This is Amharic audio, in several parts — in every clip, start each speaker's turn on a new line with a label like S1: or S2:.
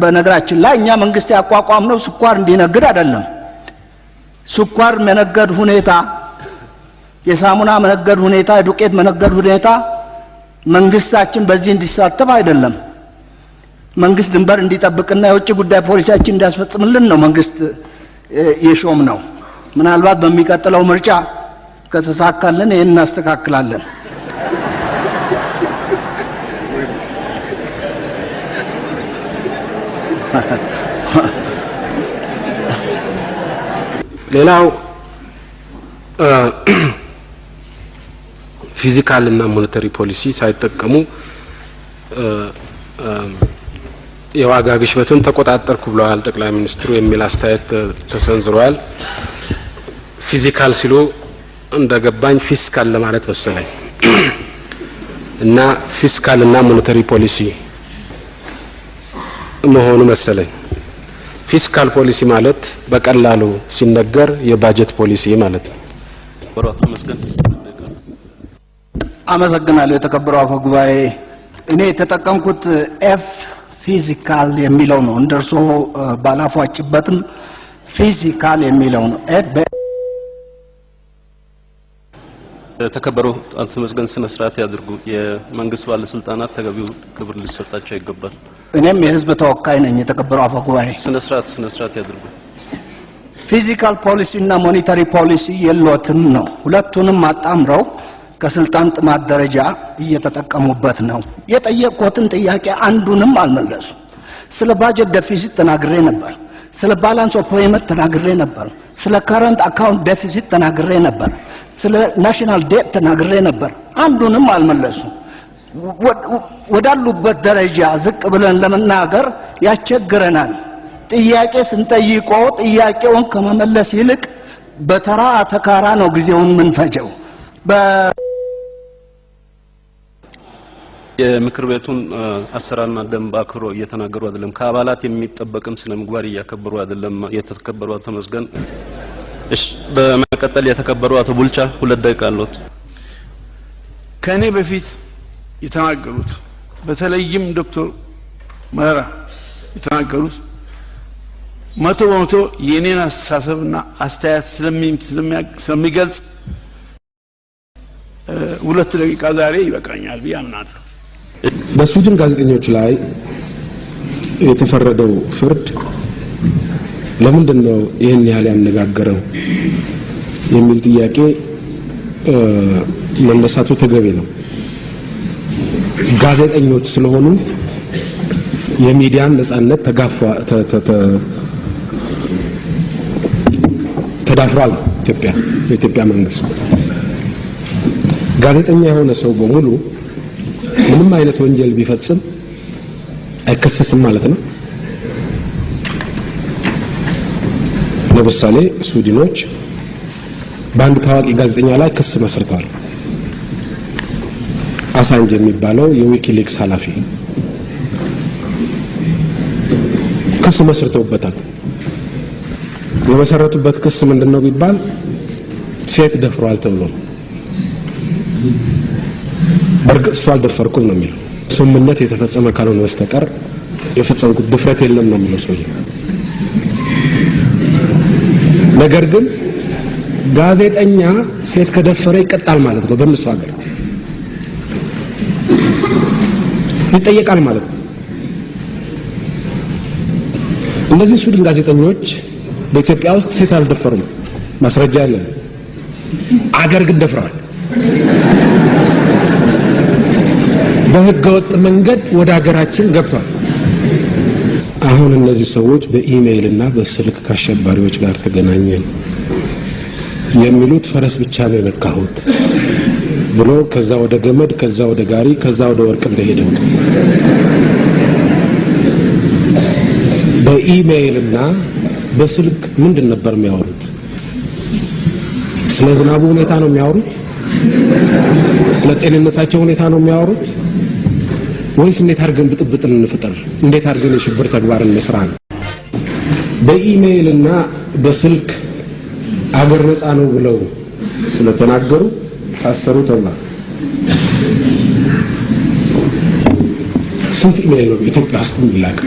S1: በነገራችን ላይ እኛ መንግስት ያቋቋምነው ስኳር እንዲነግድ አይደለም። ስኳር መነገድ ሁኔታ፣ የሳሙና መነገድ ሁኔታ፣ የዱቄት መነገድ ሁኔታ መንግስታችን በዚህ እንዲሳተፍ አይደለም። መንግስት ድንበር እንዲጠብቅና የውጭ ጉዳይ ፖሊሲያችን እንዲያስፈጽምልን ነው መንግስት የሾም ነው። ምናልባት በሚቀጥለው ምርጫ ከተሳካልን ይሄን እናስተካክላለን።
S2: ሌላው ፊዚካል እና ሞኔታሪ ፖሊሲ ሳይጠቀሙ የዋጋ ግሽበትን ተቆጣጣርኩ ብለዋል ጠቅላይ ሚኒስትሩ የሚል አስተያየት ተሰንዝሯል። ፊዚካል ሲሉ እንደገባኝ ፊስካል ለማለት መሰለኝ እና ፊስካል እና ሞኔታሪ ፖሊሲ መሆኑ መሰለኝ። ፊስካል ፖሊሲ ማለት በቀላሉ ሲነገር የባጀት ፖሊሲ ማለት ነው።
S1: አመሰግናለሁ የተከበረው አፈ ጉባኤ። እኔ የተጠቀምኩት ኤፍ ፊዚካል የሚለው ነው። እንደርሶ ባላፏጭበትም ፊዚካል የሚለው ነው።
S3: ተከበሩ አቶ ተመስገን ስነ ስርዓት ያድርጉ። የመንግስት ባለስልጣናት ተገቢው ክብር ሊሰጣቸው ይገባል።
S1: እኔም የህዝብ ተወካይ ነኝ። የተከበረው አፈ ጉባኤ
S3: ስነ ስርዓት ያድርጉ።
S1: ፊዚካል ፖሊሲ እና ሞኔታሪ ፖሊሲ የሎትም ነው። ሁለቱንም አጣምረው ከስልጣን ጥማት ደረጃ እየተጠቀሙበት ነው። የጠየቅኩትን ጥያቄ አንዱንም አልመለሱ። ስለ ባጀት ዴፊሲት ተናግሬ ነበር። ስለ ባላንስ ኦፍ ፔመንት ተናግሬ ነበር። ስለ ከረንት አካውንት ዴፊሲት ተናግሬ ነበር። ስለ ናሽናል ዴት ተናግሬ ነበር። አንዱንም አልመለሱ። ወዳሉበት ደረጃ ዝቅ ብለን ለመናገር ያስቸግረናል። ጥያቄ ስንጠይቆ ጥያቄውን ከመመለስ ይልቅ በተራ ተካራ ነው ጊዜውን ምንፈጀው።
S3: የምክር ቤቱን አሰራርና ደንብ አክብሮ እየተናገሩ አይደለም። ከአባላት የሚጠበቅም ስነ ምግባር እያከበሩ አይደለም። የተከበሩ አቶ ተመስገን። እሺ፣ በመቀጠል የተከበሩ አቶ ቡልቻ 2 ደቂቃ አሉት።
S4: ከኔ በፊት የተናገሩት በተለይም ዶክተር መራ የተናገሩት 100% የኔን አስተሳሰብና አስተያየት ስለሚገልጽ 2 ደቂቃ ዛሬ ይበቃኛል ብዬ አምናለሁ።
S2: በስዊድን ጋዜጠኞች ላይ የተፈረደው ፍርድ ለምንድን ነው ይሄን ያህል ያነጋገረው የሚል ጥያቄ መነሳቱ ተገቢ ነው። ጋዜጠኞች ስለሆኑ የሚዲያን ነጻነት ተዳፍሯል የኢትዮጵያ መንግስት። ጋዜጠኛ የሆነ ሰው በሙሉ ምንም አይነት ወንጀል ቢፈጽም አይከሰስም ማለት ነው። ለምሳሌ ስዊድኖች በአንድ ታዋቂ ጋዜጠኛ ላይ ክስ መስርተዋል። አሳንጅ የሚባለው የዊኪሊክስ ኃላፊ ክስ መስርተውበታል። የመሰረቱበት ክስ ምንድነው ቢባል ሴት ደፍሯል ተብሎ በርግጥ እሱ አልደፈርኩም ነው የሚለው። ስምምነት የተፈጸመ ካልሆነ በስተቀር የፈጸምኩት ድፍረት የለም ነው የሚለው ሰውዬው። ነገር ግን ጋዜጠኛ ሴት ከደፈረ ይቀጣል ማለት ነው። በእነሱ ሀገር ይጠየቃል ማለት ነው። እነዚህ ስዊድን ጋዜጠኞች በኢትዮጵያ ውስጥ ሴት አልደፈሩም፣ ማስረጃ የለም። አገር ግን ደፍረዋል። በህገ ወጥ መንገድ ወደ ሀገራችን ገብቷል። አሁን እነዚህ ሰዎች በኢሜይል እና በስልክ ከአሸባሪዎች ጋር ተገናኘን የሚሉት ፈረስ ብቻ ነው የነካሁት ብሎ ከዛ ወደ ገመድ፣ ከዛ ወደ ጋሪ፣ ከዛ ወደ ወርቅ እንደሄደው በኢሜይል እና በስልክ ምንድን ነበር የሚያወሩት? ስለ ዝናቡ ሁኔታ ነው የሚያወሩት? ስለ ጤንነታቸው ሁኔታ ነው የሚያወሩት? ወይስ እንዴት አድርገን ብጥብጥን እንፍጠር፣ እንዴት አድርገን የሽብር ተግባርን መስራ ነው? በኢሜይል እና በስልክ አገር ነፃ ነው ብለው ስለተናገሩ ታሰሩ ተብሏል። ስንት ኢሜል ነው ኢትዮጵያ ውስጥ የሚላክ?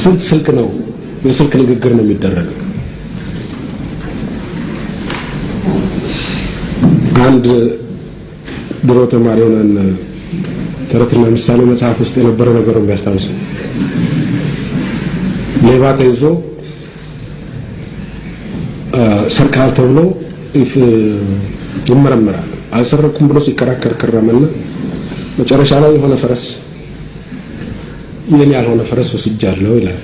S2: ስንት ስልክ ነው የስልክ ንግግር ነው የሚደረገው? አንድ ድሮ ተማሪ ሆነን ተረትና ምሳሌ መጽሐፍ ውስጥ የነበረ ነገር ነው የሚያስታውሰው። ሌባ ተይዞ ሰርቃል ተብሎ ይመረመራል። አልሰረኩም ብሎ ሲከራከር ከረመና መጨረሻ ላይ የሆነ ፈረስ የኔ ያልሆነ ፈረስ ወስጃለሁ ይላል።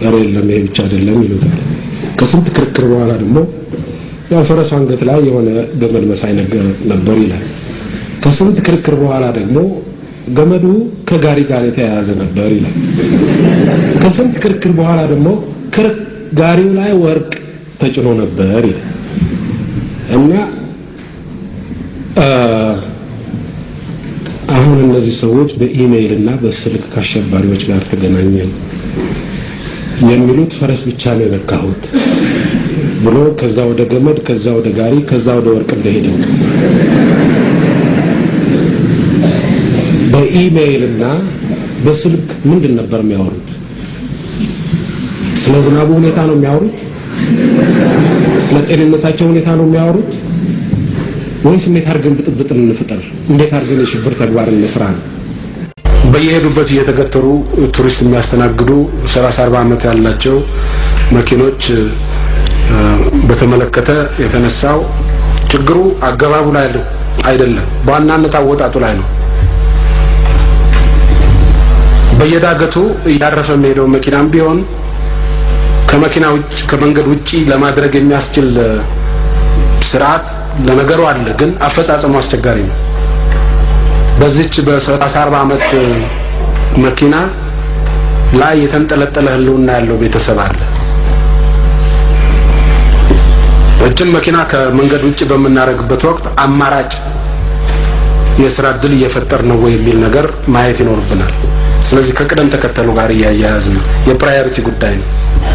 S2: ኧረ የለም ይሄ ብቻ አይደለም ይሉታል። ከስንት ክርክር በኋላ ደግሞ ያው ፈረሱ አንገት ላይ የሆነ ገመድ መሳይ ነገር ነበር ይላል። ከስንት ክርክር በኋላ ደግሞ ገመዱ ከጋሪ ጋር የተያያዘ ነበር ይላል። ከስንት ክርክር በኋላ ደግሞ ጋሪው ላይ ወርቅ ተጭኖ ነበር ይላል። እና አሁን እነዚህ ሰዎች በኢሜይል እና በስልክ ከአሸባሪዎች ጋር ተገናኘን የሚሉት ፈረስ ብቻ ነው የነካሁት ብሎ ከዛ ወደ ገመድ፣ ከዛ ወደ ጋሪ፣ ከዛ ወደ ወርቅ እንደሄደ በኢሜይል እና በስልክ ምንድን ነበር የሚያወሩት? ስለ ዝናቡ ሁኔታ ነው የሚያወሩት? ስለ ጤንነታቸው ሁኔታ ነው የሚያወሩት? ወይስ እንዴት አድርገን ብጥብጥን እንፍጠር፣ እንዴት አድርገን የሽብር ተግባር እንስራ ነው? በየሄዱበት እየተገተሩ ቱሪስት የሚያስተናግዱ 30-40 ዓመት ያላቸው መኪኖች በተመለከተ የተነሳው ችግሩ አገባቡ ላይ አይደለም፣ በዋናነት አወጣጡ ላይ ነው። በየዳገቱ እያረፈ የሚሄደው መኪናም ቢሆን ከመኪና ውጭ ከመንገድ ውጪ ለማድረግ የሚያስችል ስርዓት ለነገሩ አለ፣ ግን አፈጻጸሙ አስቸጋሪ ነው። በዚች በ30-40 ዓመት መኪና ላይ የተንጠለጠለ ህልውና ያለው ቤተሰብ አለ። እጅን መኪና ከመንገድ ውጪ በመናረግበት ወቅት አማራጭ የስራ እድል እየፈጠር ነው ወይ የሚል ነገር ማየት ይኖርብናል። ስለዚህ ከቅደም ተከተሉ ጋር እያያያዝ ነው፣ የፕራዮሪቲ ጉዳይ ነው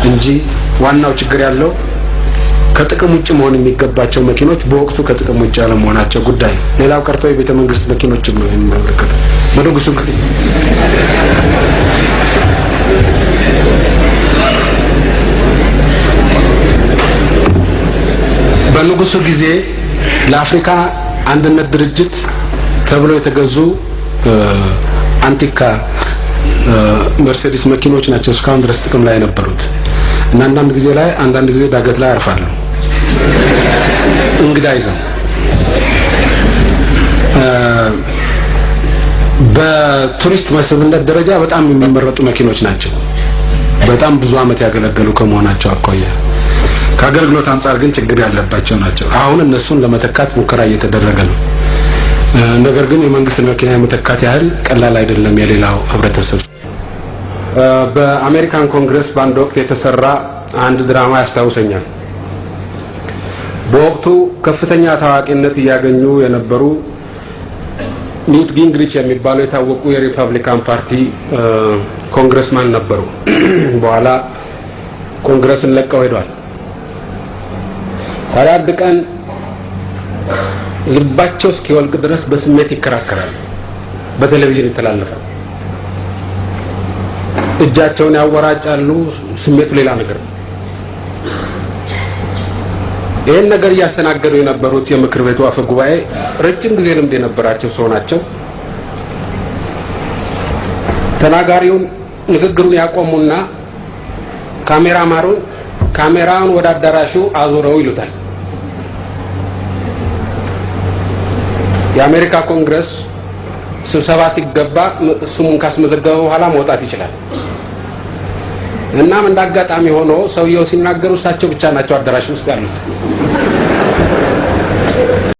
S2: እንጂ ዋናው ችግር ያለው ከጥቅም ውጭ መሆን የሚገባቸው መኪኖች በወቅቱ ከጥቅም ውጭ ያለመሆናቸው ጉዳይ። ሌላው ቀርቶ የቤተ መንግስት መኪኖችም ነው የሚመለከተው። በንጉሱ ጊዜ ለአፍሪካ አንድነት ድርጅት ተብሎ የተገዙ አንቲካ መርሴዲስ መኪኖች ናቸው እስካሁን ድረስ ጥቅም ላይ የነበሩት እና አንዳንድ ጊዜ ዳገት ላይ ያርፋሉ እንግዳ ይዘው። በቱሪስት መስህብነት ደረጃ በጣም የሚመረጡ መኪኖች ናቸው፣ በጣም ብዙ አመት ያገለገሉ ከመሆናቸው አኳያ። ከአገልግሎት አንጻር ግን ችግር ያለባቸው ናቸው። አሁን እነሱን ለመተካት ሙከራ እየተደረገ ነው። ነገር ግን የመንግስት መኪና የመተካት ያህል ቀላል አይደለም የሌላው ህብረተሰብ። በአሜሪካን ኮንግረስ በአንድ ወቅት የተሰራ አንድ ድራማ ያስታውሰኛል። በወቅቱ ከፍተኛ ታዋቂነት እያገኙ የነበሩ ኒውት ጊንግሪች የሚባሉ የታወቁ የሪፐብሊካን ፓርቲ ኮንግረስማን ነበሩ። በኋላ ኮንግረስን ለቀው ሄዷል። ታዲያ አንድ ቀን ልባቸው እስኪወልቅ ድረስ በስሜት ይከራከራሉ። በቴሌቪዥን ይተላለፋል። እጃቸውን ያወራጫሉ። ስሜቱ ሌላ ነገር ነው። ይህን ነገር እያስተናገዱ የነበሩት የምክር ቤቱ አፈ ጉባኤ ረጅም ጊዜ ልምድ የነበራቸው ሰው ናቸው። ተናጋሪውን ንግግሩን ያቆሙና ካሜራውን ወደ አዳራሹ አዞረው ይሉታል። የአሜሪካ ኮንግረስ ስብሰባ ሲገባ ስሙን ካስመዘገበ በኋላ መውጣት ይችላል። እናም እንዳጋጣሚ ሆኖ ሰውየው ሲናገሩ እሳቸው ብቻ ናቸው አዳራሽ ውስጥ ያሉት።